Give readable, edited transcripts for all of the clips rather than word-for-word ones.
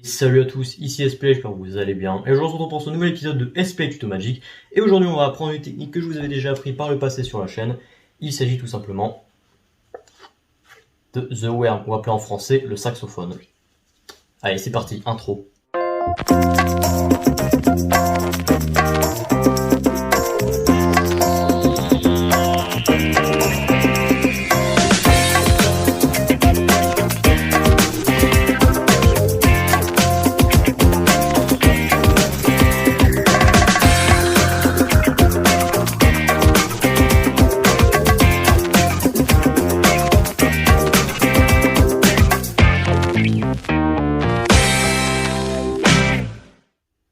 Salut à tous, ici S-Play, j'espère que vous allez bien. Et je vous retrouve pour ce nouvel épisode de S-Play Tuto Magic. Et aujourd'hui on va apprendre une technique que je vous avais déjà appris par le passé sur la chaîne. Il s'agit tout simplement de The Worm, ou appelé en français le saxophone. Allez, c'est parti, intro.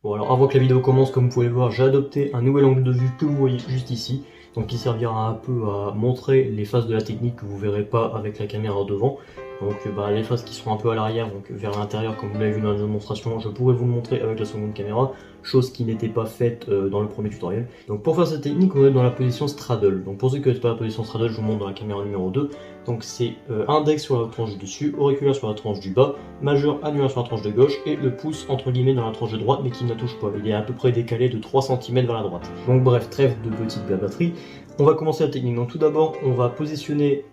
Bon, alors avant que la vidéo commence, comme vous pouvez le voir, j'ai adopté un nouvel angle de vue que vous voyez juste ici, donc qui servira un peu à montrer les faces de la technique que vous verrez pas avec la caméra devant. Donc les faces qui seront un peu à l'arrière, donc vers l'intérieur, comme vous l'avez vu dans la démonstration, je pourrais vous le montrer avec la seconde caméra, chose qui n'était pas faite dans le premier tutoriel. Donc pour faire cette technique, on va être dans la position straddle. Donc pour ceux qui n'êtes pas dans la position straddle, je vous montre dans la caméra numéro 2. Donc c'est index sur la tranche du dessus, auriculaire sur la tranche du bas, majeur, annulaire sur la tranche de gauche, et le pouce entre guillemets dans la tranche de droite, mais qui ne la touche pas. Il est à peu près décalé de 3 cm vers la droite. Donc bref, trêve de petite blabatterie. On va commencer la technique. Donc tout d'abord, on va se positionner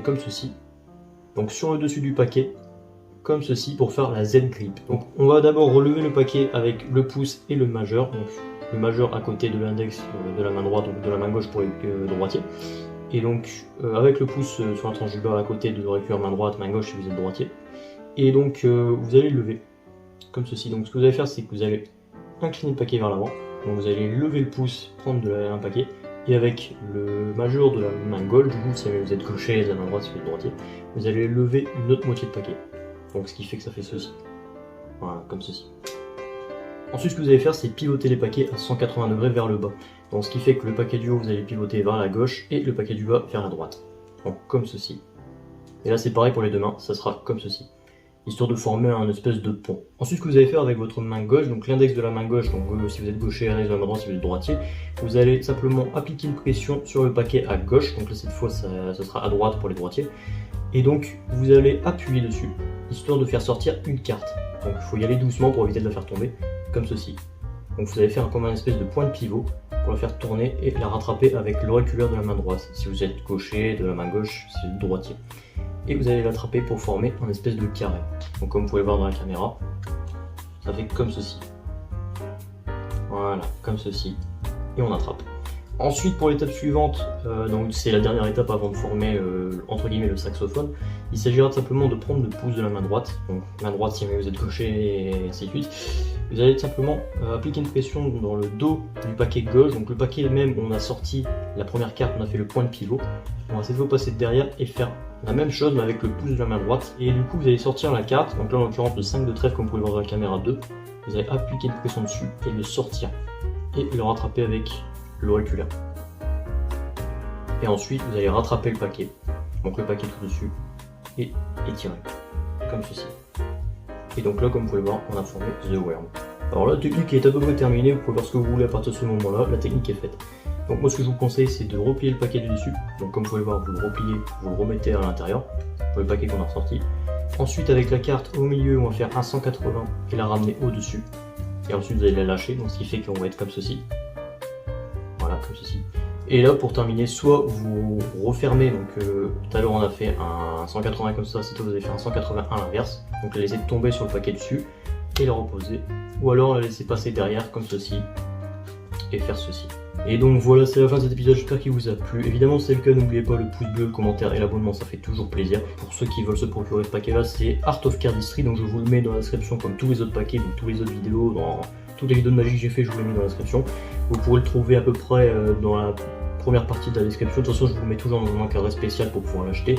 comme ceci. Donc sur le dessus du paquet, comme ceci, pour faire la Z grip. Donc on va d'abord relever le paquet avec le pouce et le majeur. Donc le majeur à côté de l'index de la main droite, donc de la main gauche pour les droitiers. Et donc avec le pouce sur la tranche du bas à côté de l'auriculaire main droite, main gauche si vous êtes droitier. Et donc vous allez le lever comme ceci. Donc ce que vous allez faire, c'est que vous allez incliner le paquet vers l'avant. Donc vous allez lever le pouce, prendre un paquet. Et avec le majeur de la main gauche, du coup, si vous êtes gaucher, de la main droite, si vous êtes droitier, vous allez lever une autre moitié de paquet. Donc ce qui fait que ça fait ceci. Voilà, comme ceci. Ensuite, ce que vous allez faire, c'est pivoter les paquets à 180 degrés vers le bas. Donc ce qui fait que le paquet du haut, vous allez pivoter vers la gauche et le paquet du bas vers la droite. Donc comme ceci. Et là, c'est pareil pour les deux mains, ça sera comme ceci, histoire de former un espèce de pont. Ensuite, ce que vous allez faire avec votre main gauche, donc l'index de la main gauche, donc si vous êtes gaucher, l'index de la main droite si vous êtes droitier, vous allez simplement appliquer une pression sur le paquet à gauche, donc là cette fois ça sera à droite pour les droitiers, et donc vous allez appuyer dessus, histoire de faire sortir une carte. Donc il faut y aller doucement pour éviter de la faire tomber, comme ceci. Donc vous allez faire comme un espèce de point de pivot pour la faire tourner et la rattraper avec l'auriculaire de la main droite, si vous êtes gaucher, de la main gauche, si vous êtes droitier. Et vous allez l'attraper pour former un espèce de carré. Donc comme vous pouvez le voir dans la caméra, ça fait comme ceci. Voilà, comme ceci. Et on attrape. Ensuite, pour l'étape suivante, donc c'est la dernière étape avant de former entre guillemets le saxophone, il s'agira simplement de prendre le pouce de la main droite, donc main droite si vous êtes gaucher et ainsi de suite. Vous allez simplement appliquer une pression dans le dos du paquet gauche, donc le paquet même où on a sorti la première carte, on a fait le point de pivot. On va cette fois passer derrière et faire la même chose mais avec le pouce de la main droite. Et du coup vous allez sortir la carte, donc là en l'occurrence le 5 de trèfle comme vous pouvez le voir dans la caméra 2. Vous allez appliquer une pression dessus et le sortir. Et le rattraper avec l'auriculaire. Et ensuite vous allez rattraper le paquet, donc le paquet tout dessus, et étirer, comme ceci. Et donc là comme vous pouvez le voir, on a formé The Worm. Alors la technique est à peu près terminée, vous pouvez faire ce que vous voulez à partir de ce moment là, la technique est faite. Donc moi ce que je vous conseille c'est de replier le paquet du dessus, donc comme vous pouvez le voir vous le repliez, vous le remettez à l'intérieur, pour le paquet qu'on a ressorti. Ensuite avec la carte au milieu on va faire un 180 et la ramener au dessus. Et ensuite vous allez la lâcher, donc ce qui fait qu'on va être comme ceci. Voilà, comme ceci. Et là pour terminer, soit vous refermez, donc tout à l'heure on a fait un 180 comme ça, cette fois vous allez faire un 180 à l'inverse, donc la laisser tomber sur le paquet dessus et la reposer, ou alors la laisser passer derrière comme ceci et faire ceci. Et donc voilà, c'est la fin de cet épisode, j'espère qu'il vous a plu. Évidemment si c'est le cas, n'oubliez pas le pouce bleu, le commentaire et l'abonnement, ça fait toujours plaisir. Pour ceux qui veulent se procurer ce paquet là, c'est Art of Cardistry, donc je vous le mets dans la description comme tous les autres paquets, donc tous les autres vidéos, dans toutes les vidéos de magie que j'ai fait, je vous les mets dans la description. Vous pourrez le trouver à peu près dans la première partie de la description. De toute façon je vous mets toujours dans un encadré spécial pour pouvoir l'acheter.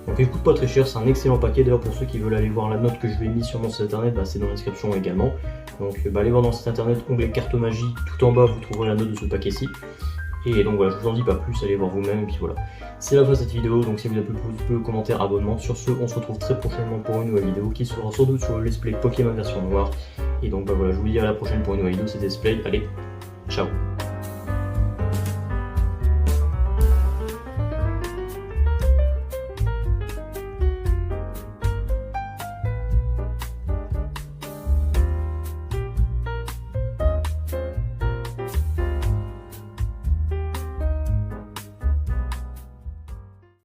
Donc il coûte pas très cher, c'est un excellent paquet. D'ailleurs pour ceux qui veulent aller voir la note que je lui ai mise sur mon site internet, c'est dans la description également. Donc allez voir dans le site internet, onglet carte magie, tout en bas vous trouverez la note de ce paquet-ci. Et donc voilà, je vous en dis pas plus, allez voir vous-même et puis voilà. C'est la fin de cette vidéo, donc si vous avez plu, pouce bleu, commentaire, abonnement. Sur ce, on se retrouve très prochainement pour une nouvelle vidéo qui sera sans doute sur le let's play Pokémon version noire. Et donc voilà, je vous dis à la prochaine pour une nouvelle vidéo, c'était S-Play, allez, ciao.